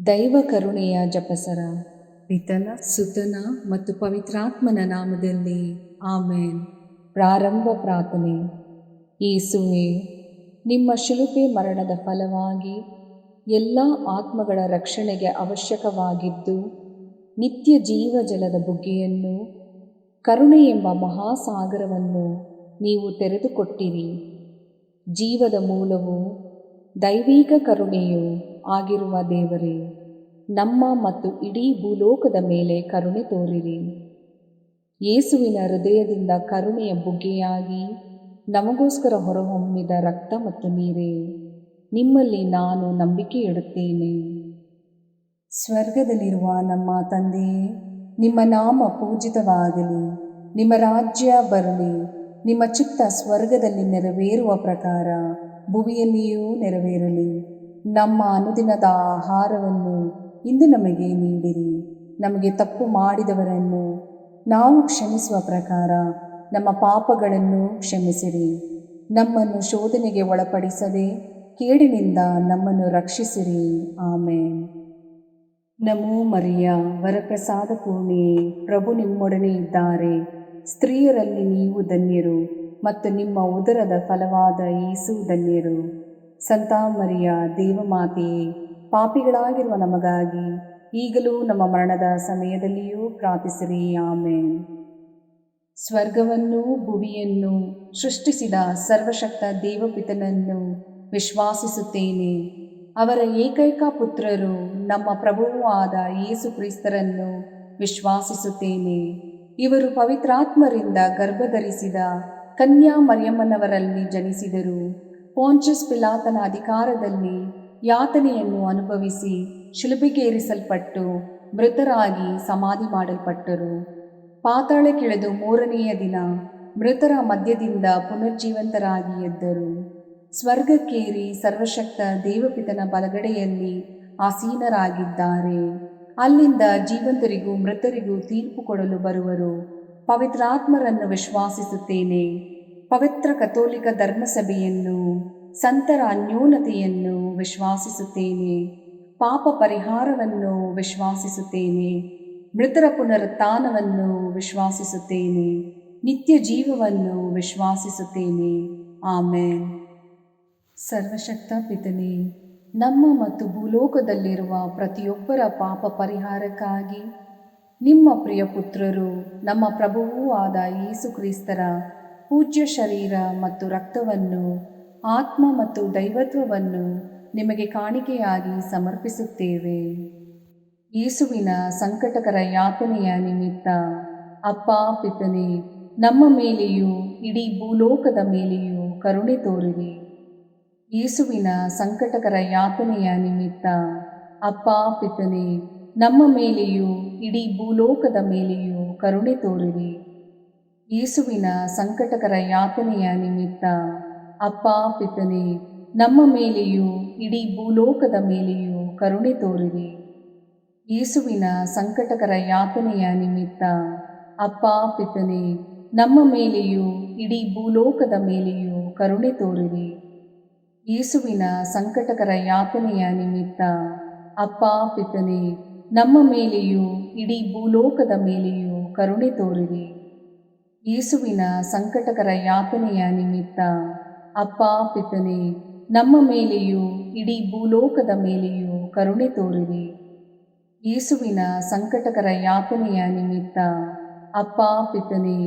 ದೈವ ಕರುಣೆಯ ಜಪಸರ. ಪಿತನ, ಸುತನ ಮತ್ತು ಪವಿತ್ರಾತ್ಮನ ನಾಮದಲ್ಲಿ ಆಮೇನ್. ಪ್ರಾರಂಭ ಪ್ರಾರ್ಥನೆ. ಯೇಸುವೆ, ನಿಮ್ಮ ಶಿಲುಬೆ ಮರಣದ ಫಲವಾಗಿ ಎಲ್ಲ ಆತ್ಮಗಳ ರಕ್ಷಣೆಗೆ ಅವಶ್ಯಕವಾಗಿದ್ದು ನಿತ್ಯ ಜೀವಜಲದ ಬುಗ್ಗೆಯನ್ನು, ಕರುಣೆ ಎಂಬ ಮಹಾಸಾಗರವನ್ನು ನೀವು ತೆರೆದುಕೊಟ್ಟಿರಿ. ಜೀವದ ಮೂಲವು ದೈವಿಕ ಕರುಣೆಯು ಆಗಿರುವ ದೇವರೇ, ನಮ್ಮ ಮತ್ತು ಇಡೀ ಭೂಲೋಕದ ಮೇಲೆ ಕರುಣೆ ತೋರಿರಿ. ಯೇಸುವಿನ ಹೃದಯದಿಂದ ಕರುಣೆಯ ಬುಗ್ಗೆಯಾಗಿ ನಮಗೋಸ್ಕರ ಹೊರಹೊಮ್ಮಿದ ರಕ್ತ ಮತ್ತು ನೀರೇ, ನಿಮ್ಮಲ್ಲಿ ನಾನು ನಂಬಿಕೆ ಇಡುತ್ತೇನೆ. ಸ್ವರ್ಗದಲ್ಲಿರುವ ನಮ್ಮ ತಂದೆಯೇ, ನಿಮ್ಮ ನಾಮ ಪೂಜಿತವಾಗಲಿ, ನಿಮ್ಮ ರಾಜ್ಯ ಬರಲಿ, ನಿಮ್ಮ ಚಿತ್ತ ಸ್ವರ್ಗದಲ್ಲಿ ನೆರವೇರುವ ಪ್ರಕಾರ ಭುವಿಯಲ್ಲಿಯೂ ನೆರವೇರಲಿ. ನಮ್ಮ ಅನುದಿನದ ಆಹಾರವನ್ನು ಇಂದು ನಮಗೆ ನೀಡಿರಿ. ನಮಗೆ ತಪ್ಪು ಮಾಡಿದವರನ್ನು ನಾವು ಕ್ಷಮಿಸುವ ಪ್ರಕಾರ ನಮ್ಮ ಪಾಪಗಳನ್ನು ಕ್ಷಮಿಸಿರಿ. ನಮ್ಮನ್ನು ಶೋಧನೆಗೆ ಒಳಪಡಿಸದೆ ಕೇಡಿನಿಂದ ನಮ್ಮನ್ನು ರಕ್ಷಿಸಿರಿ. ಆಮೇನ್. ನಮೋ ಮರಿಯ, ವರಪ್ರಸಾದ ಪೂರ್ಣಿಯೇ, ಪ್ರಭು ನಿಮ್ಮೊಡನೆ ಇದ್ದಾರೆ. ಸ್ತ್ರೀಯರಲ್ಲಿ ನೀವು ಧನ್ಯರು ಮತ್ತು ನಿಮ್ಮ ಉದರದ ಫಲವಾದ ಯೇಸು ಧನ್ಯರು. ಸಂತ ಮರಿಯ, ದೇವಮಾತೆಯೇ, ಪಾಪಿಗಳಾಗಿರುವ ನಮಗಾಗಿ ಈಗಲೂ ನಮ್ಮ ಮರಣದ ಸಮಯದಲ್ಲಿಯೂ ಪ್ರಾರ್ಥಿಸಿರಿ. ಆಮೇನ್. ಸ್ವರ್ಗವನ್ನು ಭುವಿಯನ್ನು ಸೃಷ್ಟಿಸಿದ ಸರ್ವಶಕ್ತ ದೇವಪಿತನನ್ನು ವಿಶ್ವಾಸಿಸುತ್ತೇನೆ. ಅವರ ಏಕೈಕ ಪುತ್ರರು ನಮ್ಮ ಪ್ರಭುವೂ ಆದ ಯೇಸು ಕ್ರಿಸ್ತರನ್ನು ವಿಶ್ವಾಸಿಸುತ್ತೇನೆ. ಇವರು ಪವಿತ್ರಾತ್ಮರಿಂದ ಗರ್ಭಧರಿಸಿದ ಕನ್ಯಾ ಮರಿಯಮ್ಮನವರಲ್ಲಿ ಜನಿಸಿದರು. ಪೋಂಚಸ್ ಪಿಲಾತನ ಅಧಿಕಾರದಲ್ಲಿ ಯಾತನೆಯನ್ನು ಅನುಭವಿಸಿ ಶಿಲುಬೆಗೇರಿಸಲ್ಪಟ್ಟು ಮೃತರಾಗಿ ಸಮಾಧಿ ಮಾಡಲ್ಪಟ್ಟರು. ಪಾತಾಳಕ್ಕಿಳಿದು ಮೂರನೆಯ ದಿನ ಮೃತರ ಮಧ್ಯದಿಂದ ಪುನರ್ಜೀವಂತರಾಗಿ ಎದ್ದರು. ಸ್ವರ್ಗಕ್ಕೇರಿ ಸರ್ವಶಕ್ತ ದೇವಪಿತನ ಬಲಗಡೆಯಲ್ಲಿ ಆಸೀನರಾಗಿದ್ದಾರೆ. ಅಲ್ಲಿಂದ ಜೀವಂತರಿಗೂ ಮೃತರಿಗೂ ತೀರ್ಪು ಕೊಡಲು ಬರುವರು. ಪವಿತ್ರಾತ್ಮರನ್ನು ವಿಶ್ವಾಸಿಸುತ್ತೇನೆ. ಪವಿತ್ರ ಕಥೋಲಿಕ ಧರ್ಮಸಭೆಯನ್ನು, ಸಂತರ ಅನ್ಯೋನ್ಯತೆಯನ್ನು ವಿಶ್ವಾಸಿಸುತ್ತೇನೆ. ಪಾಪ ಪರಿಹಾರವನ್ನು ವಿಶ್ವಾಸಿಸುತ್ತೇನೆ. ಮೃತರ ಪುನರುತ್ಥಾನವನ್ನು ವಿಶ್ವಾಸಿಸುತ್ತೇನೆ. ನಿತ್ಯ ಜೀವವನ್ನು ವಿಶ್ವಾಸಿಸುತ್ತೇನೆ. ಆಮೇನ್. ಸರ್ವಶಕ್ತ ಪಿತನೇ, ನಮ್ಮ ಮತ್ತು ಭೂಲೋಕದಲ್ಲಿರುವ ಪ್ರತಿಯೊಬ್ಬರ ಪಾಪ ಪರಿಹಾರಕ್ಕಾಗಿ ನಿಮ್ಮ ಪ್ರಿಯ ಪುತ್ರರು, ನಮ್ಮ ಪ್ರಭುವೂ ಆದ ಯೇಸು ಕ್ರಿಸ್ತರ ಪೂಜ್ಯ ಶರೀರ ಮತ್ತು ರಕ್ತವನ್ನು, ಆತ್ಮ ಮತ್ತು ದೈವತ್ವವನ್ನು ನಿಮಗೆ ಕಾಣಿಕೆಯಾಗಿ ಸಮರ್ಪಿಸುತ್ತೇವೆ. ಯೇಸುವಿನ ಸಂಕಟಕರ ಯಾತನೆಯ ನಿಮಿತ್ತ ಅಪ್ಪ ಪಿತನೇ, ನಮ್ಮ ಮೇಲೆಯೂ ಇಡೀ ಭೂಲೋಕದ ಮೇಲೆಯೂ ಕರುಣೆ ತೋರಿರಿ. ಯೇಸುವಿನ ಸಂಕಟಕರ ಯಾತನೆಯ ನಿಮಿತ್ತ ಅಪ್ಪ ಪಿತನೇ, ನಮ್ಮ ಮೇಲೆಯೂ ಇಡೀ ಭೂಲೋಕದ ಮೇಲೆಯೂ ಕರುಣೆ ತೋರಿರಿ. ಯೇಸುವಿನ ಸಂಕಟಕರ ಯಾತನೆಯ ನಿಮಿತ್ತ ಅಪ್ಪ ಪಿತನೇ, ನಮ್ಮ ಮೇಲೆಯೂ ಇಡೀ ಭೂಲೋಕದ ಮೇಲೆಯೂ ಕರುಣೆ ತೋರಿರಿ. ಯೇಸುವಿನ ಸಂಕಟಕರ ಯಾತನೆಯ ನಿಮಿತ್ತ ಅಪ್ಪ ಪಿತನೇ, ನಮ್ಮ ಮೇಲೆಯೂ ಇಡೀ ಭೂಲೋಕದ ಮೇಲೆಯೂ ಕರುಣೆ ತೋರಿರಿ. ಯೇಸುವಿನ ಸಂಕಟಕರ ಯಾತನೆಯ ನಿಮಿತ್ತ ಅಪ್ಪ ಪಿತನೇ, ನಮ್ಮ ಮೇಲೆಯೂ ಇಡೀ ಭೂಲೋಕದ ಮೇಲೆಯೂ ಕರುಣೆ ತೋರಿರಿ. ಯೇಸುವಿನ ಸಂಕಟಕರ ಯಾತನೆಯ ನಿಮಿತ್ತ ಅಪ್ಪ ಪಿತನೇ, ನಮ್ಮ ಮೇಲೆಯೂ ಇಡೀ ಭೂಲೋಕದ ಮೇಲೆಯೂ ಕರುಣೆ ತೋರಿರಿ. ಯೇಸುವಿನ ಸಂಕಟಕರ ಯಾತನೆಯ ನಿಮಿತ್ತ ಅಪ್ಪ ಪಿತನೇ,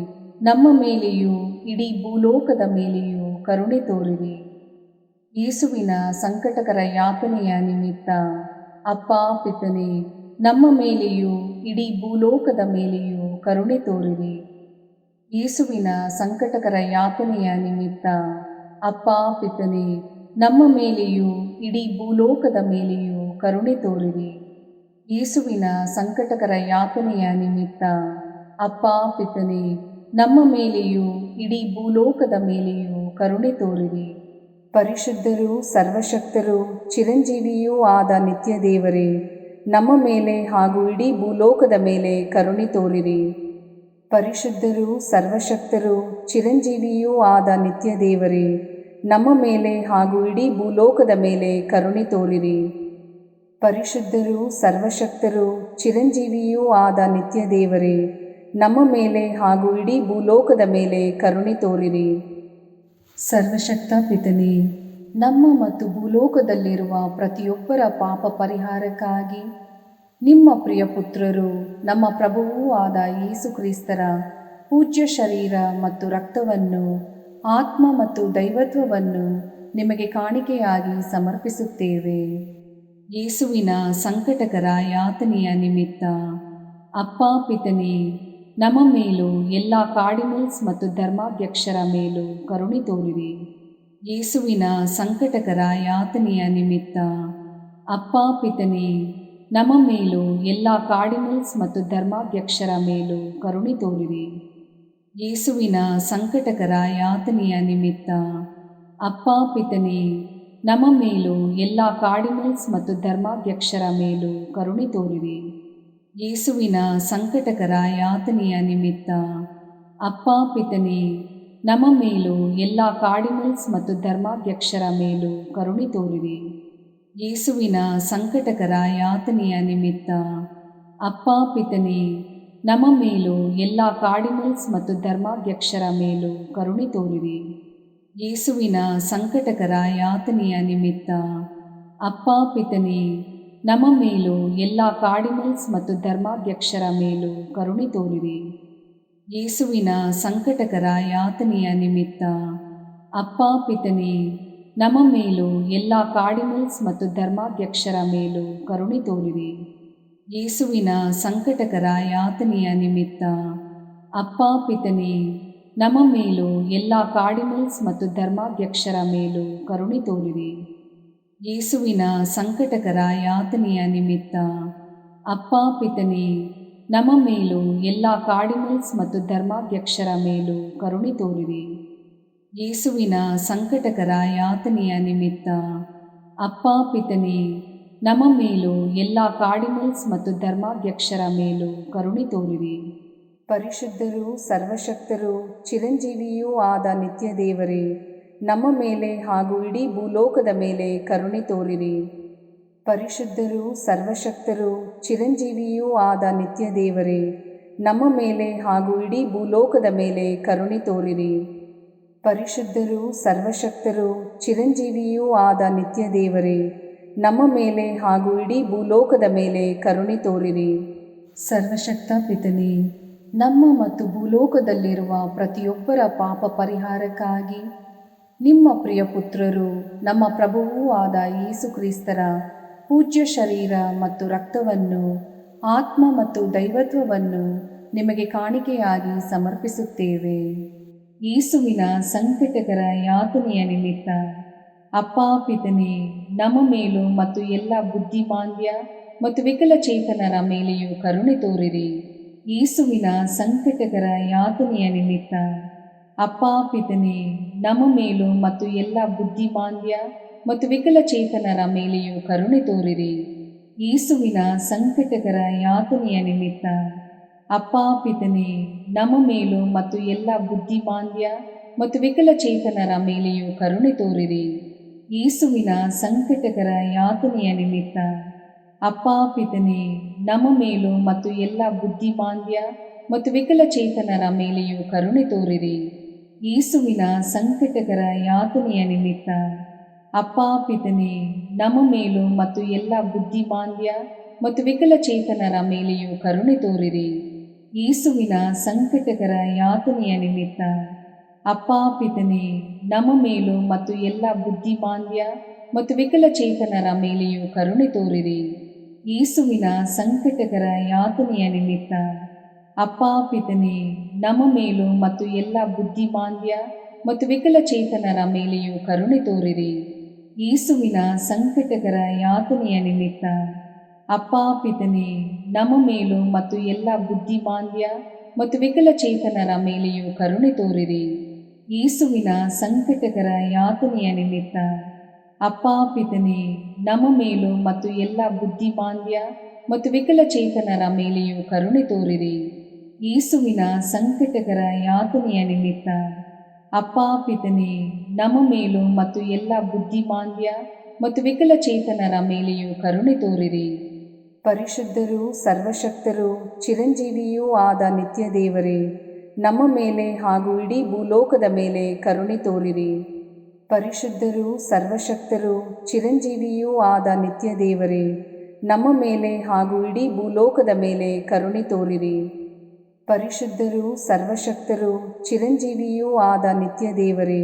ನಮ್ಮ ಮೇಲೆಯೂ ಇಡೀ ಭೂಲೋಕದ ಮೇಲೆಯೂ ಕರುಣೆ ತೋರಿರಿ. ಯೇಸುವಿನ ಸಂಕಟಕರ ಯಾತನೆಯ ನಿಮಿತ್ತ ಅಪ್ಪ ಪಿತನೇ, ನಮ್ಮ ಮೇಲೆಯೂ ಇಡೀ ಭೂಲೋಕದ ಮೇಲೆಯೂ ಕರುಣೆ ತೋರಿರಿ. ಯೇಸುವಿನ ಸಂಕಟಕರ ಯಾತನೆಯ ನಿಮಿತ್ತ ಅಪ್ಪ ಪಿತನೇ, ನಮ್ಮ ಮೇಲೆಯೂ ಇಡೀ ಭೂಲೋಕದ ಮೇಲೆಯೂ ಕರುಣೆ ತೋರಿರಿ. ಯೇಸುವಿನ ಸಂಕಟಕರ ಯಾತನೆಯ ನಿಮಿತ್ತ ಅಪ್ಪ ಪಿತನೇ, ನಮ್ಮ ಮೇಲೆಯೂ ಇಡೀ ಭೂಲೋಕದ ಮೇಲೆಯೂ ಕರುಣೆ ತೋರಿರಿ. ಪರಿಶುದ್ಧರೂ ಸರ್ವಶಕ್ತರೂ ಚಿರಂಜೀವಿಯೂ ಆದ ನಿತ್ಯ ದೇವರೇ, ನಮ್ಮ ಮೇಲೆ ಹಾಗೂ ಇಡೀ ಭೂಲೋಕದ ಮೇಲೆ ಕರುಣೆ ತೋರಿರಿ. ಪರಿಶುದ್ಧರೂ ಸರ್ವಶಕ್ತರೂ ಚಿರಂಜೀವಿಯೂ ಆದ ನಿತ್ಯ ದೇವರೇ, ನಮ್ಮ ಮೇಲೆ ಹಾಗೂ ಇಡೀ ಭೂಲೋಕದ ಮೇಲೆ ಕರುಣೆ ತೋರಿರಿ. ಪರಿಶುದ್ಧರೂ ಸರ್ವಶಕ್ತರೂ ಚಿರಂಜೀವಿಯೂ ಆದ ನಿತ್ಯ ದೇವರೇ, ನಮ್ಮ ಮೇಲೆ ಹಾಗೂ ಇಡೀ ಭೂಲೋಕದ ಮೇಲೆ ಕರುಣೆ ತೋರಿರಿ. ಸರ್ವಶಕ್ತ ಪಿತನೇ, ನಮ್ಮ ಮತ್ತು ಭೂಲೋಕದಲ್ಲಿರುವ ಪ್ರತಿಯೊಬ್ಬರ ಪಾಪ ಪರಿಹಾರಕ್ಕಾಗಿ ನಿಮ್ಮ ಪ್ರಿಯ ಪುತ್ರರು ನಮ್ಮ ಪ್ರಭುವೂ ಆದ ಯೇಸು ಕ್ರಿಸ್ತರ ಪೂಜ್ಯ ಶರೀರ ಮತ್ತು ರಕ್ತವನ್ನು, ಆತ್ಮ ಮತ್ತು ದೈವತ್ವವನ್ನು ನಿಮಗೆ ಕಾಣಿಕೆಯಾಗಿ ಸಮರ್ಪಿಸುತ್ತೇವೆ. ಯೇಸುವಿನ ಸಂಕಟಕರ ಯಾತನೆಯ ನಿಮಿತ್ತ ಅಪ್ಪ ಪಿತನೇ, ನಮ್ಮ ಮೇಲೂ ಎಲ್ಲ ಕಾರ್ಡಿನಲ್ಸ್ ಮತ್ತು ಧರ್ಮಾಧ್ಯಕ್ಷರ ಮೇಲೂ ಕರುಣೆ ತೋರಿರಿ. ಯೇಸುವಿನ ಸಂಕಟಕರ ಯಾತನೆಯ ನಿಮಿತ್ತ ಅಪ್ಪ ಪಿತನೇ, ನಮ್ಮ ಮೇಲೂ ಎಲ್ಲ ಕಾರ್ಡಿನಲ್ಸ್ ಮತ್ತು ಧರ್ಮಾಧ್ಯಕ್ಷರ ಮೇಲೂ ಕರುಣೆ ತೋರಿರಿ. ಯೇಸುವಿನ ಸಂಕಟಕರ ಯಾತನೆಯ ನಿಮಿತ್ತ ಅಪ್ಪ ಪಿತನೇ, ನಮ್ಮ ಮೇಲೂ ಎಲ್ಲ ಕಾರ್ಡಿನಲ್ಸ್ ಮತ್ತು ಧರ್ಮಾಧ್ಯಕ್ಷರ ಮೇಲೂ ಕರುಣೆ ತೋರಿರಿ. ಯೇಸುವಿನ ಸಂಕಟಕರ ಯಾತನೆಯ ನಿಮಿತ್ತ ಅಪ್ಪ ಪಿತನೇ, ನಮ್ಮ ಮೇಲೂ ಎಲ್ಲ ಕಾರ್ಡಿನಲ್ಸ್ ಮತ್ತು ಧರ್ಮಾಧ್ಯಕ್ಷರ ಮೇಲೂ ಕರುಣೆ ತೋರಿರಿ. ಯೇಸುವಿನ ಸಂಕಟಕರ ಯಾತನೆಯ ನಿಮಿತ್ತ ಅಪ್ಪ ಪಿತನೇ, ನಮ್ಮ ಮೇಲೂ ಎಲ್ಲ ಕಾರ್ಡಿನಲ್ಸ್ ಮತ್ತು ಧರ್ಮಾಧ್ಯಕ್ಷರ ಮೇಲೂ ಕರುಣೆ ತೋರಿರಿ. ಯೇಸುವಿನ ಸಂಕಟಕರ ಯಾತನೆಯ ನಿಮಿತ್ತ ಅಪ್ಪ ಪಿತನೇ, ನಮ್ಮ ಮೇಲೂ ಎಲ್ಲ ಕಾರ್ಡಿನಲ್ಸ್ ಮತ್ತು ಧರ್ಮಾಧ್ಯಕ್ಷರ ಮೇಲೂ ಕರುಣೆ ತೋರಿರಿ. ಯೇಸುವಿನ ಸಂಕಟಕರ ಯಾತನೆಯ ನಿಮಿತ್ತ ಅಪ್ಪ ಪಿತನೇ, ನಮ್ಮ ಮೇಲೂ ಎಲ್ಲ ಕಾರ್ಡಿನಲ್ಸ್ ಮತ್ತು ಧರ್ಮಾಧ್ಯಕ್ಷರ ಮೇಲೂ ಕರುಣೆ ತೋರಿರಿ. ಯೇಸುವಿನ ಸಂಕಟಕರ ಯಾತನೆಯ ನಿಮಿತ್ತ ಅಪ್ಪ ಪಿತನೇ, ನಮ್ಮ ಮೇಲೂ ಎಲ್ಲ ಕಾರ್ಡಿನಲ್ಸ್ ಮತ್ತು ಧರ್ಮಾಧ್ಯಕ್ಷರ ಮೇಲೂ ಕರುಣೆ ತೋರಿರಿ. ಯೇಸುವಿನ ಸಂಕಟಕರ ಯಾತನೆಯ ನಿಮಿತ್ತ ಅಪ್ಪ ಪಿತನೇ, ನಮ್ಮ ಮೇಲೂ ಎಲ್ಲ ಕಾರ್ಡಿನಲ್ಸ್ ಮತ್ತು ಧರ್ಮಾಧ್ಯಕ್ಷರ ಮೇಲೂ ಕರುಣೆ ತೋರಿರಿ. ಯೇಸುವಿನ ಸಂಕಟಕರ ಯಾತನೆಯ ನಿಮಿತ್ತ ಅಪ್ಪ ಪಿತನೇ, ನಮ್ಮ ಮೇಲೂ ಎಲ್ಲ ಕಾರ್ಡಿನಲ್ಸ್ ಮತ್ತು ಧರ್ಮಾಧ್ಯಕ್ಷರ ಮೇಲೂ ಕರುಣೆ ತೋರಿರಿ. ಪರಿಶುದ್ಧರೂ ಸರ್ವಶಕ್ತರೂ ಚಿರಂಜೀವಿಯೂ ಆದ ನಿತ್ಯ ದೇವರೇ, ನಮ್ಮ ಮೇಲೆ ಹಾಗೂ ಇಡೀ ಭೂಲೋಕದ ಮೇಲೆ ಕರುಣೆ ತೋರಿರಿ. ಪರಿಶುದ್ಧರೂ ಸರ್ವಶಕ್ತರೂ ಚಿರಂಜೀವಿಯೂ ಆದ ನಿತ್ಯ ದೇವರೇ, ನಮ್ಮ ಮೇಲೆ ಹಾಗೂ ಇಡೀ ಭೂಲೋಕದ ಮೇಲೆ ಕರುಣೆ ತೋರಿರಿ. ಪರಿಶುದ್ಧರೂ ಸರ್ವಶಕ್ತರೂ ಚಿರಂಜೀವಿಯೂ ಆದ ನಿತ್ಯ ದೇವರೇ, ನಮ್ಮ ಮೇಲೆ ಹಾಗೂ ಇಡೀ ಭೂಲೋಕದ ಮೇಲೆ ಕರುಣೆ ತೋರಿರಿ. ಸರ್ವಶಕ್ತ ಪಿತನೇ, ನಮ್ಮ ಮತ್ತು ಭೂಲೋಕದಲ್ಲಿರುವ ಪ್ರತಿಯೊಬ್ಬರ ಪಾಪ ಪರಿಹಾರಕ್ಕಾಗಿ ನಿಮ್ಮ ಪ್ರಿಯ ಪುತ್ರರು ನಮ್ಮ ಪ್ರಭುವೂ ಆದ ಯೇಸು ಕ್ರಿಸ್ತರ ಪೂಜ್ಯ ಶರೀರ ಮತ್ತು ರಕ್ತವನ್ನು, ಆತ್ಮ ಮತ್ತು ದೈವತ್ವವನ್ನು ನಿಮಗೆ ಕಾಣಿಕೆಯಾಗಿ ಸಮರ್ಪಿಸುತ್ತೇವೆ. ಯೇಸುವಿನ ಸಂಕಟಕರ ಯಾತನೆಯ ನಿಮಿತ್ತ ಅಪ್ಪ ಪಿತನೇ, ನಮ್ಮ ಮೇಲೂ ಮತ್ತು ಎಲ್ಲ ಬುದ್ಧಿಮಾಂದ್ಯ ಮತ್ತು ವಿಕಲಚೇತನರ ಮೇಲೆಯೂ ಕರುಣೆ ತೋರಿರಿ. ಯೇಸುವಿನ ಸಂಕಟಕರ ಯಾತನೆಯ ನಿಮಿತ್ತ ಅಪ್ಪ ಪಿತನೇ, ನಮ್ಮ ಮೇಲೂ ಮತ್ತು ಎಲ್ಲ ಬುದ್ಧಿಮಾಂದ್ಯ ಮತ್ತು ವಿಕಲಚೇತನರ ಮೇಲೆಯೂ ಕರುಣೆ ತೋರಿರಿ. ಯೇಸುವಿನ ಸಂಕಟಕರ ಯಾತನೆಯ ನಿಮಿತ್ತ ಅಪ್ಪ ಪಿತನೇ, ನಮ್ಮ ಮೇಲೂ ಮತ್ತು ಎಲ್ಲ ಬುದ್ಧಿಮಾಂದ್ಯ ಮತ್ತು ವಿಕಲಚೇತನರ ಮೇಲೆಯೂ ಕರುಣೆ ತೋರಿರಿ. ಯೇಸುವಿನ ಸಂಕಟಕರ ಯಾತನೆಯ ನಿಮಿತ್ತ ಅಪ್ಪ ಪಿತನೇ, ನಮ್ಮ ಮೇಲೂ ಮತ್ತು ಎಲ್ಲ ಬುದ್ಧಿಮಾಂದ್ಯ ಮತ್ತು ವಿಕಲಚೇತನರ ಮೇಲೆಯೂ ಕರುಣೆ ತೋರಿರಿ. ಯೇಸುವಿನ ಸಂಕಟಕರ ಯಾತನೆಯ ನಿಮಿತ್ತ ಅಪ್ಪ ಪಿತನೇ, ನಮ್ಮ ಮೇಲೂ ಮತ್ತು ಎಲ್ಲ ಬುದ್ಧಿಮಾಂದ್ಯ ಮತ್ತು ವಿಕಲಚೇತನರ ಮೇಲೆಯೂ ಕರುಣೆ ತೋರಿರಿ. ಯೇಸುವಿನ ಸಂಕಟಕರ ಯಾತನೆಯ ನಿಮಿತ್ತ ಅಪ್ಪ ಪಿತನೇ, ನಮ್ಮ ಮೇಲೂ ಮತ್ತು ಎಲ್ಲ ಬುದ್ಧಿಮಾಂದ್ಯ ಮತ್ತು ವಿಕಲಚೇತನರ ಮೇಲೆಯೂ ಕರುಣೆ ತೋರಿರಿ. ಯೇಸುವಿನ ಸಂಕಟಕರ ಯಾತನೆಯ ನಿಮಿತ್ತ ಅಪ್ಪ ಪಿತನೇ, ನಮ್ಮ ಮೇಲೂ ಮತ್ತು ಎಲ್ಲ ಬುದ್ಧಿಮಾಂದ್ಯ ಮತ್ತು ವಿಕಲಚೇತನರ ಮೇಲೆಯೂ ಕರುಣೆ ತೋರಿರಿ. ಯೇಸುವಿನ ಸಂಕಟಕರ ಯಾತನೆಯ ನಿಮಿತ್ತ ಅಪ್ಪ ಪಿತನೇ, ನಮ್ಮ ಮೇಲೂ ಮತ್ತು ಎಲ್ಲ ಬುದ್ಧಿಮಾಂದ್ಯ ಮತ್ತು ವಿಕಲಚೇತನರ ಮೇಲೆಯೂ ಕರುಣೆ ತೋರಿರಿ. ಯೇಸುವಿನ ಸಂಕಟಕರ ಯಾತನೆಯ ನಿಮಿತ್ತ ಅಪ್ಪ ಪಿತನೇ, ನಮ್ಮ ಮೇಲೂ ಮತ್ತು ಎಲ್ಲ ಬುದ್ಧಿಮಾಂದ್ಯ ಮತ್ತು ವಿಕಲಚೇತನರ ಮೇಲೆಯೂ ಕರುಣೆ ತೋರಿರಿ. ಯೇಸುವಿನ ಸಂಕಟಕರ ಯಾತನೆಯ ನಿಮಿತ್ತ ಅಪ್ಪ ಪಿತನೇ, ನಮ್ಮ ಮೇಲೂ ಮತ್ತು ಎಲ್ಲ ಬುದ್ಧಿಮಾಂದ್ಯ ಮತ್ತು ವಿಕಲಚೇತನರ ಮೇಲೆಯೂ ಕರುಣೆ ತೋರಿರಿ. ಪರಿಶುದ್ಧರೂ ಸರ್ವಶಕ್ತರೂ ಚಿರಂಜೀವಿಯೂ ಆದ ನಿತ್ಯ ದೇವರೇ, ನಮ್ಮ ಮೇಲೆ ಹಾಗೂ ಇಡೀ ಭೂಲೋಕದ ಮೇಲೆ ಕರುಣೆ ತೋರಿರಿ. ಪರಿಶುದ್ಧರೂ ಸರ್ವಶಕ್ತರೂ ಚಿರಂಜೀವಿಯೂ ಆದ ನಿತ್ಯ ದೇವರೇ, ನಮ್ಮ ಮೇಲೆ ಹಾಗೂ ಇಡೀ ಭೂಲೋಕದ ಮೇಲೆ ಕರುಣೆ ತೋರಿರಿ. ಪರಿಶುದ್ಧರೂ ಸರ್ವಶಕ್ತರೂ ಚಿರಂಜೀವಿಯೂ ಆದ ನಿತ್ಯ ದೇವರೇ,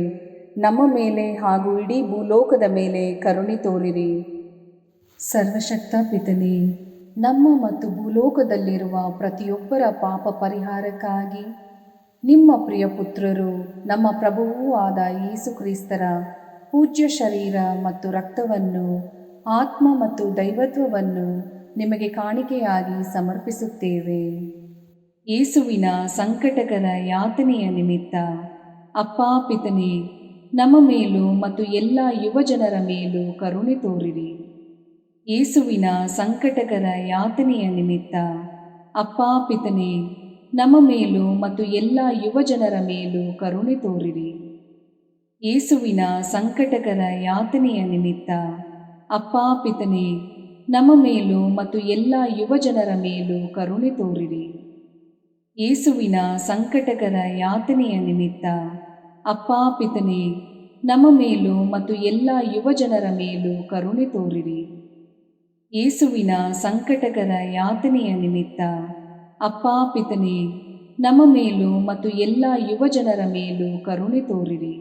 ನಮ್ಮ ಮೇಲೆ ಹಾಗೂ ಇಡೀ ಭೂಲೋಕದ ಮೇಲೆ ಕರುಣೆ ತೋರಿರಿ. ಸರ್ವಶಕ್ತ ಪಿತನೇ, ನಮ್ಮ ಮತ್ತು ಭೂಲೋಕದಲ್ಲಿರುವ ಪ್ರತಿಯೊಬ್ಬರ ಪಾಪ ಪರಿಹಾರಕ್ಕಾಗಿ ನಿಮ್ಮ ಪ್ರಿಯ ಪುತ್ರರು, ನಮ್ಮ ಪ್ರಭುವೂ ಆದ ಯೇಸು ಕ್ರಿಸ್ತರ ಪೂಜ್ಯ ಶರೀರ ಮತ್ತು ರಕ್ತವನ್ನು, ಆತ್ಮ ಮತ್ತು ದೈವತ್ವವನ್ನು ನಿಮಗೆ ಕಾಣಿಕೆಯಾಗಿ ಸಮರ್ಪಿಸುತ್ತೇವೆ. ಯೇಸುವಿನ ಸಂಕಟಕರ ಯಾತನೆಯ ನಿಮಿತ್ತ ಅಪ್ಪಾ ಪಿತನೇ, ನಮ್ಮ ಮೇಲೂ ಮತ್ತು ಎಲ್ಲ ಯುವಜನರ ಮೇಲೂ ಕರುಣೆ ತೋರಿರಿ. ಯೇಸುವಿನ ಸಂಕಟಕರ ಯಾತನೆಯ ನಿಮಿತ್ತ ಅಪ್ಪಾ ಪಿತನೇ, ನಮ್ಮ ಮೇಲೂ ಮತ್ತು ಎಲ್ಲ ಯುವಜನರ ಮೇಲೂ ಕರುಣೆ ತೋರಿರಿ. ಯೇಸುವಿನ ಸಂಕಟಕರ ಯಾತನೆಯ ನಿಮಿತ್ತ ಅಪ್ಪಾ ಪಿತನೇ, ನಮ್ಮ ಮೇಲೂ ಮತ್ತು ಎಲ್ಲ ಯುವಜನರ ಮೇಲೂ ಕರುಣೆ ತೋರಿರಿ. ಯೇಸುವಿನ ಸಂಕಟಕರ ಯಾತನೆಯ ನಿಮಿತ್ತ ಅಪ್ಪಾ ಪಿತನೇ, ನಮ್ಮ ಮೇಲೂ ಮತ್ತು ಎಲ್ಲ ಯುವಜನರ ಮೇಲೂ ಕರುಣೆ ತೋರಿರಿ. ಯೇಸುವಿನ ಸಂಕಟಕರ ಯಾತನೆಯ ನಿಮಿತ್ತ ಅಪ್ಪಾ ಪಿತನೇ, ನಮ್ಮ ಮೇಲೂ ಮತ್ತು ಎಲ್ಲ ಯುವಜನರ ಮೇಲೂ ಕರುಣೆ ತೋರಿರಿ.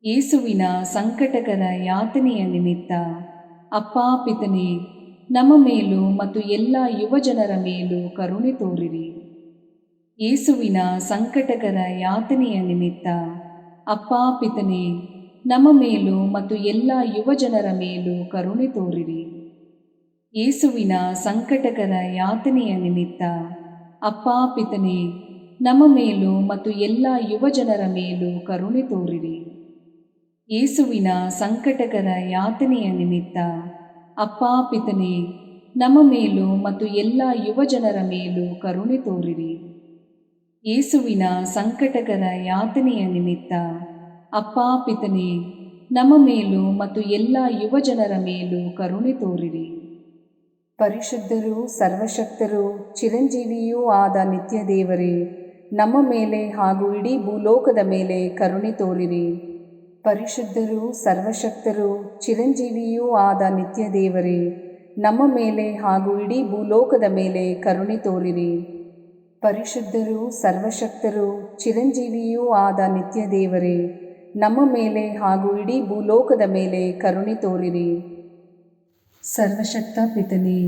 ಯೇಸುವಿನ ಸಂಕಟಕರ ಯಾತನೆಯ ನಿಮಿತ್ತ ಅಪ್ಪಾ ಪಿತನೇ, ನಮ್ಮ ಮೇಲೂ ಮತ್ತು ಎಲ್ಲ ಯುವಜನರ ಮೇಲೂ ಕರುಣೆ ತೋರಿರಿ. ಯೇಸುವಿನ ಸಂಕಟಕರ ಯಾತನೆಯ ನಿಮಿತ್ತ ಅಪ್ಪಾ ಪಿತನೇ, ನಮ್ಮ ಮೇಲೂ ಮತ್ತು ಎಲ್ಲ ಯುವಜನರ ಮೇಲೂ ಕರುಣೆ ತೋರಿರಿ. ಯೇಸುವಿನ ಸಂಕಟಕರ ಯಾತನೆಯ ನಿಮಿತ್ತ ಅಪ್ಪಾ ಪಿತನೇ, ನಮ್ಮ ಮೇಲೂ ಮತ್ತು ಎಲ್ಲ ಯುವಜನರ ಮೇಲೂ ಕರುಣೆ ತೋರಿರಿ. ಯೇಸುವಿನ ಸಂಕಟಕರ ಯಾತನೆಯ ನಿಮಿತ್ತ ಅಪ್ಪಾ ಪಿತನೇ, ನಮ್ಮ ಮೇಲೂ ಮತ್ತು ಎಲ್ಲ ಯುವಜನರ ಮೇಲೂ ಕರುಣೆ ತೋರಿರಿ. ಯೇಸುವಿನ ಸಂಕಟಕರ ಯಾತನೆಯ ನಿಮಿತ್ತ ಅಪ್ಪಾ ಪಿತನೇ, ನಮ್ಮ ಮೇಲೂ ಮತ್ತು ಎಲ್ಲ ಯುವಜನರ ಮೇಲೂ ಕರುಣೆ ತೋರಿರಿ. ಪರಿಶುದ್ಧರೂ ಸರ್ವಶಕ್ತರೂ ಚಿರಂಜೀವಿಯೂ ಆದ ನಿತ್ಯ ದೇವರೇ, ನಮ್ಮ ಮೇಲೆ ಹಾಗೂ ಇಡೀ ಭೂಲೋಕದ ಮೇಲೆ ಕರುಣೆ ತೋರಿರಿ. ಪರಿಶುದ್ಧರೂ ಸರ್ವಶಕ್ತರೂ ಚಿರಂಜೀವಿಯೂ ಆದ ನಿತ್ಯ ದೇವರೇ, ನಮ್ಮ ಮೇಲೆ ಹಾಗೂ ಇಡೀ ಭೂಲೋಕದ ಮೇಲೆ ಕರುಣೆ ತೋರಿರಿ. ಪರಿಶುದ್ಧರೂ ಸರ್ವಶಕ್ತರೂ ಚಿರಂಜೀವಿಯೂ ಆದ ನಿತ್ಯ ದೇವರೇ, ನಮ್ಮ ಮೇಲೆ ಹಾಗೂ ಇಡೀ ಭೂಲೋಕದ ಮೇಲೆ ಕರುಣೆ ತೋರಿರಿ. ಸರ್ವಶಕ್ತ ಪಿತನೇ,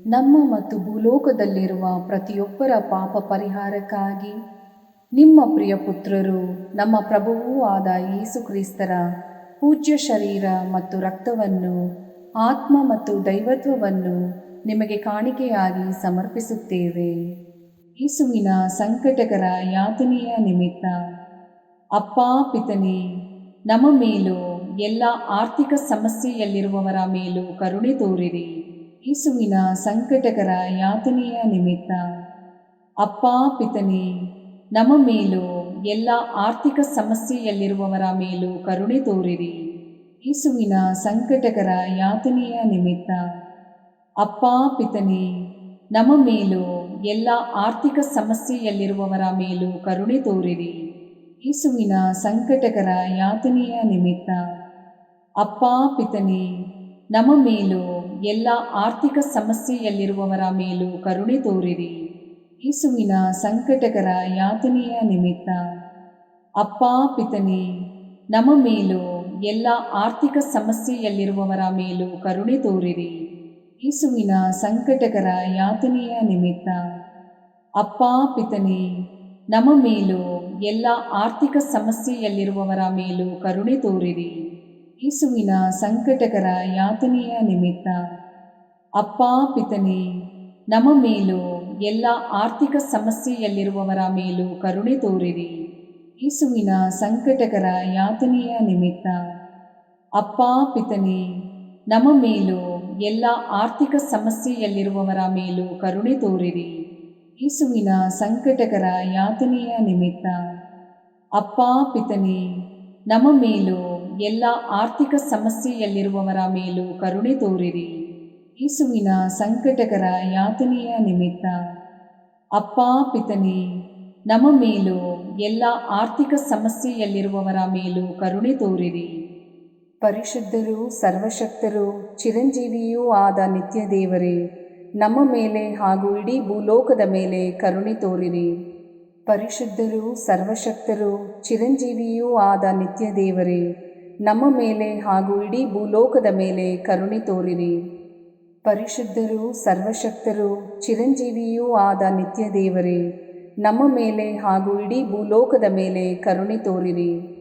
ನಮ್ಮ ಮತ್ತು ಭೂಲೋಕದಲ್ಲಿರುವ ಪ್ರತಿಯೊಬ್ಬರ ಪಾಪ ಪರಿಹಾರಕ್ಕಾಗಿ ನಿಮ್ಮ ಪ್ರಿಯ ಪುತ್ರರು, ನಮ್ಮ ಪ್ರಭುವೂ ಆದ ಯೇಸು ಕ್ರಿಸ್ತರ ಪೂಜ್ಯ ಶರೀರ ಮತ್ತು ರಕ್ತವನ್ನು, ಆತ್ಮ ಮತ್ತು ದೈವತ್ವವನ್ನು ನಿಮಗೆ ಕಾಣಿಕೆಯಾಗಿ ಸಮರ್ಪಿಸುತ್ತೇವೆ. ಯೇಸುವಿನ ಸಂಕಟಕರ ಯಾತನೆಯ ನಿಮಿತ್ತ ಅಪ್ಪಾ ಪಿತನೇ, ನಮ್ಮ ಮೇಲೂ ಎಲ್ಲ ಆರ್ಥಿಕ ಸಮಸ್ಯೆಯಲ್ಲಿರುವವರ ಮೇಲೂ ಕರುಣೆ ತೋರಿರಿ. ಯೇಸುವಿನ ಸಂಕಟಕರ ಯಾತನೆಯ ನಿಮಿತ್ತ ಅಪ್ಪಾ ಪಿತನೇ, ನಮ್ಮ ಮೇಲೂ ಎಲ್ಲ ಆರ್ಥಿಕ ಸಮಸ್ಯೆಯಲ್ಲಿರುವವರ ಮೇಲೂ ಕರುಣೆ ತೋರಿರಿ. ಯೇಸುವಿನ ಸಂಕಟಕರ ಯಾತನೆಯ ನಿಮಿತ್ತ ಅಪ್ಪಾ ಪಿತನೇ, ನಮ್ಮ ಮೇಲೂ ಎಲ್ಲ ಆರ್ಥಿಕ ಸಮಸ್ಯೆಯಲ್ಲಿರುವವರ ಮೇಲೂ ಕರುಣೆ ತೋರಿರಿ. ಯೇಸುವಿನ ಸಂಕಟಕರ ಯಾತನೆಯ ನಿಮಿತ್ತ ಅಪ್ಪಾ ಪಿತನೇ, ನಮ್ಮ ಮೇಲೂ ಎಲ್ಲ ಆರ್ಥಿಕ ಸಮಸ್ಯೆಯಲ್ಲಿರುವವರ ಮೇಲೂ ಕರುಣೆ ತೋರಿರಿ. ಯೇಸುವಿನ ಸಂಕಟಕರ ಯಾತನೆಯ ನಿಮಿತ್ತ ಅಪ್ಪಾ ಪಿತನೇ, ನಮ್ಮ ಮೇಲೂ ಎಲ್ಲ ಆರ್ಥಿಕ ಸಮಸ್ಯೆಯಲ್ಲಿರುವವರ ಮೇಲೂ ಕರುಣೆ ತೋರಿರಿ. ಯೇಸುವಿನ ಸಂಕಟಕರ ಯಾತನೆಯ ನಿಮಿತ್ತ ಅಪ್ಪಾ ಪಿತನೇ, ನಮ್ಮ ಮೇಲೂ ಎಲ್ಲ ಆರ್ಥಿಕ ಸಮಸ್ಯೆಯಲ್ಲಿರುವವರ ಮೇಲೂ ಕರುಣೆ ತೋರಿರಿ. ಯೇಸುವಿನ ಸಂಕಟಕರ ಯಾತನೆಯ ನಿಮಿತ್ತ ಅಪ್ಪಾ ಪಿತನೇ, ನಮ್ಮ ಮೇಲೂ ಎಲ್ಲ ಆರ್ಥಿಕ ಸಮಸ್ಯೆಯಲ್ಲಿರುವವರ ಮೇಲೂ ಕರುಣೆ ತೋರಿರಿ. ಯೇಸುವಿನ ಸಂಕಟಕರ ಯಾತನೆಯ ನಿಮಿತ್ತ ಅಪ್ಪಾ ಪಿತನೇ, ನಮ್ಮ ಮೇಲೂ ಎಲ್ಲ ಆರ್ಥಿಕ ಸಮಸ್ಯೆಯಲ್ಲಿರುವವರ ಮೇಲೂ ಕರುಣೆ ತೋರಿರಿ. ಯೇಸುವಿನ ಸಂಕಟಕರ ಯಾತನೆಯ ನಿಮಿತ್ತ ಅಪ್ಪಾ ಪಿತನೇ, ನಮ್ಮ ಮೇಲೂ ಎಲ್ಲ ಆರ್ಥಿಕ ಸಮಸ್ಯೆಯಲ್ಲಿರುವವರ ಮೇಲೂ ಕರುಣೆ ತೋರಿರಿ. ಯೇಸುವಿನ ಸಂಕಟಕರ ಯಾತನೆಯ ನಿಮಿತ್ತ ಅಪ್ಪ ಪಿತನೇ, ನಮ್ಮ ಮೇಲೂ ಎಲ್ಲ ಆರ್ಥಿಕ ಸಮಸ್ಯೆಯಲ್ಲಿರುವವರ ಮೇಲೂ ಕರುಣೆ ತೋರಿರಿ. ಪರಿಶುದ್ಧರೂ ಸರ್ವಶಕ್ತರೂ ಚಿರಂಜೀವಿಯೂ ಆದ ನಿತ್ಯ ದೇವರೇ, ನಮ್ಮ ಮೇಲೆ ಹಾಗೂ ಇಡೀ ಭೂಲೋಕದ ಮೇಲೆ ಕರುಣೆ ತೋರಿರಿ. ಪರಿಶುದ್ಧರೂ ಸರ್ವಶಕ್ತರೂ ಚಿರಂಜೀವಿಯೂ ಆದ ನಿತ್ಯ ದೇವರೇ, ನಮ್ಮ ಮೇಲೆ ಹಾಗೂ ಇಡೀ ಭೂಲೋಕದ ಮೇಲೆ ಕರುಣೆ ತೋರಿರಿ. ಪರಿಶುದ್ಧರೂ ಸರ್ವಶಕ್ತರೂ ಚಿರಂಜೀವಿಯೂ ಆದ ನಿತ್ಯ ದೇವರೇ, ನಮ್ಮ ಮೇಲೆ ಹಾಗೂ ಇಡೀ ಭೂಲೋಕದ ಮೇಲೆ ಕರುಣೆ ತೋರಿರಿ.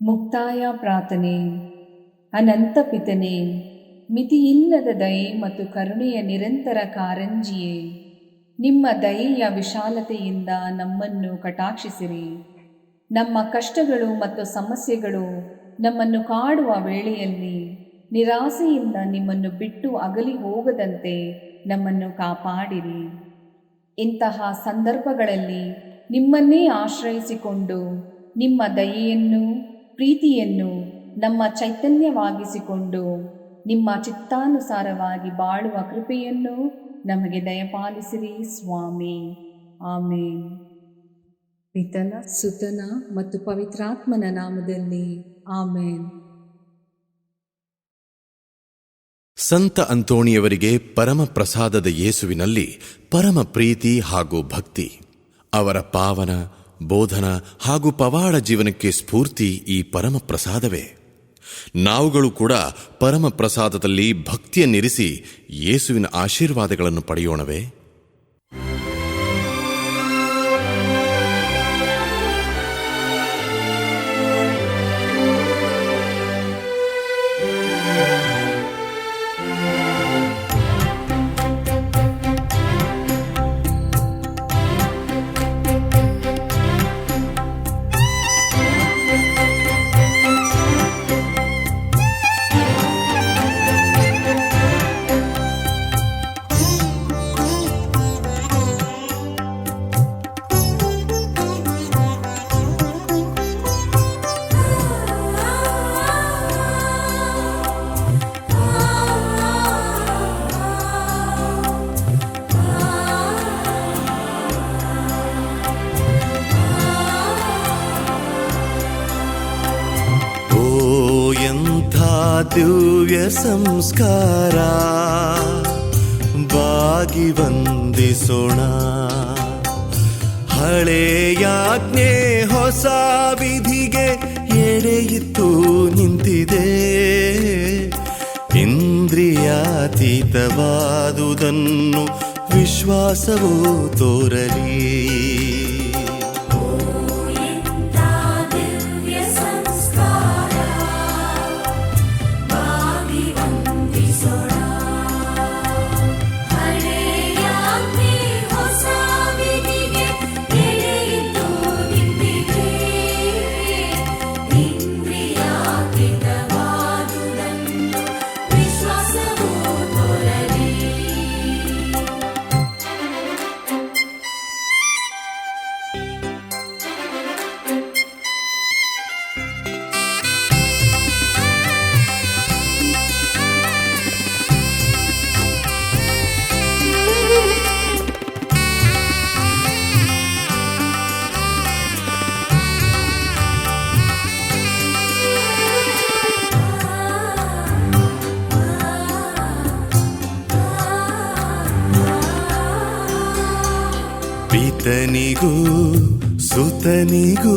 ಮುಕ್ತಾಯ ಪ್ರಾರ್ಥನೆ. ಅನಂತ ಪಿತನೇ, ಮಿತಿಯಿಲ್ಲದ ದಯೆ ಮತ್ತು ಕರುಣೆಯ ನಿರಂತರ ಕಾರಂಜಿಯೇ, ನಿಮ್ಮ ದಯೆಯ ವಿಶಾಲತೆಯಿಂದ ನಮ್ಮನ್ನು ಕಟಾಕ್ಷಿಸಿರಿ. ನಮ್ಮ ಕಷ್ಟಗಳು ಮತ್ತು ಸಮಸ್ಯೆಗಳು ನಮ್ಮನ್ನು ಕಾಡುವ ವೇಳೆಯಲ್ಲಿ ನಿರಾಸೆಯಿಂದ ನಿಮ್ಮನ್ನು ಬಿಟ್ಟು ಅಗಲಿ ಹೋಗದಂತೆ ನಮ್ಮನ್ನು ಕಾಪಾಡಿರಿ. ಇಂತಹ ಸಂದರ್ಭಗಳಲ್ಲಿ ನಿಮ್ಮನ್ನೇ ಆಶ್ರಯಿಸಿಕೊಂಡು ನಿಮ್ಮ ದಯೆಯನ್ನು ಪ್ರೀತಿಯನ್ನು ನಮ್ಮ ಚೈತನ್ಯವಾಗಿಸಿಕೊಂಡು ನಿಮ್ಮ ಚಿತ್ತಾನುಸಾರವಾಗಿ ಬಾಳುವ ಕೃಪೆಯನ್ನು ನಮಗೆ ದಯಪಾಲಿಸಿರಿ ಸ್ವಾಮಿ. ಆಮೇನ್. ಪಿತನ ಸುತನ ಮತ್ತು ಪವಿತ್ರಾತ್ಮನ ನಾಮದಲ್ಲಿ ಆಮೇನ್. ಸಂತ ಅಂತೋಣಿಯವರಿಗೆ ಪರಮ ಪ್ರಸಾದದ ಯೇಸುವಿನಲ್ಲಿ ಪರಮ ಪ್ರೀತಿ ಹಾಗೂ ಭಕ್ತಿ. ಅವರ ಪಾವನ ಬೋಧನ ಹಾಗೂ ಪವಾಡ ಜೀವನಕ್ಕೆ ಸ್ಫೂರ್ತಿ ಈ ಪರಮ ಪ್ರಸಾದವೇ. ನಾವುಗಳು ಕೂಡ ಪರಮ ಪ್ರಸಾದದಲ್ಲಿ ಭಕ್ತಿಯನ್ನಿರಿಸಿ ಯೇಸುವಿನ ಆಶೀರ್ವಾದಗಳನ್ನು ಪಡೆಯೋಣವೇ? ದಿವ್ಯ ಸಂಸ್ಕಾರ ಬಾಗಿ ವಂದಿಸೋಣ. ಹಳೆಯಾಜ್ಞೆ ಹೊಸ ವಿಧಿಗೆ ಎಡೆಯಿತ್ತು ನಿಂತಿದೆ. ಇಂದ್ರಿಯಾತೀತವಾದುದನ್ನು ವಿಶ್ವಾಸವೂ ತೋರಲಿ. ಪಿತನಿಗೂ ಸುತನಿಗೂ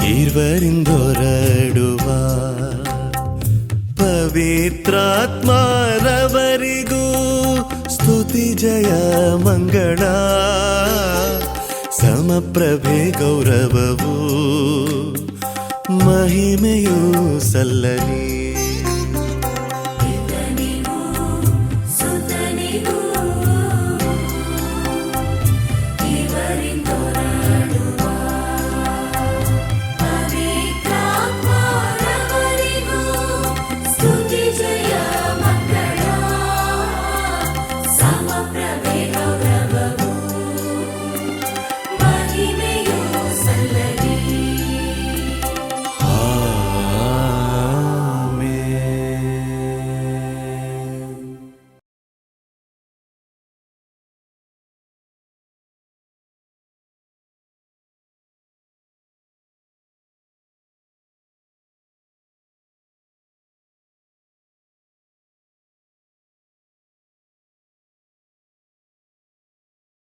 ಇರುವರಿಂದೊರಡುವ ಪವಿತ್ರಾತ್ಮರವರಿಗೂ ಸ್ತುತಿ ಜಯ ಮಂಗಳ. ಸಮಪ್ರಭೆ ಗೌರವವು ಮಹಿಮೆಯೂ ಸಲ್ಲಲಿ.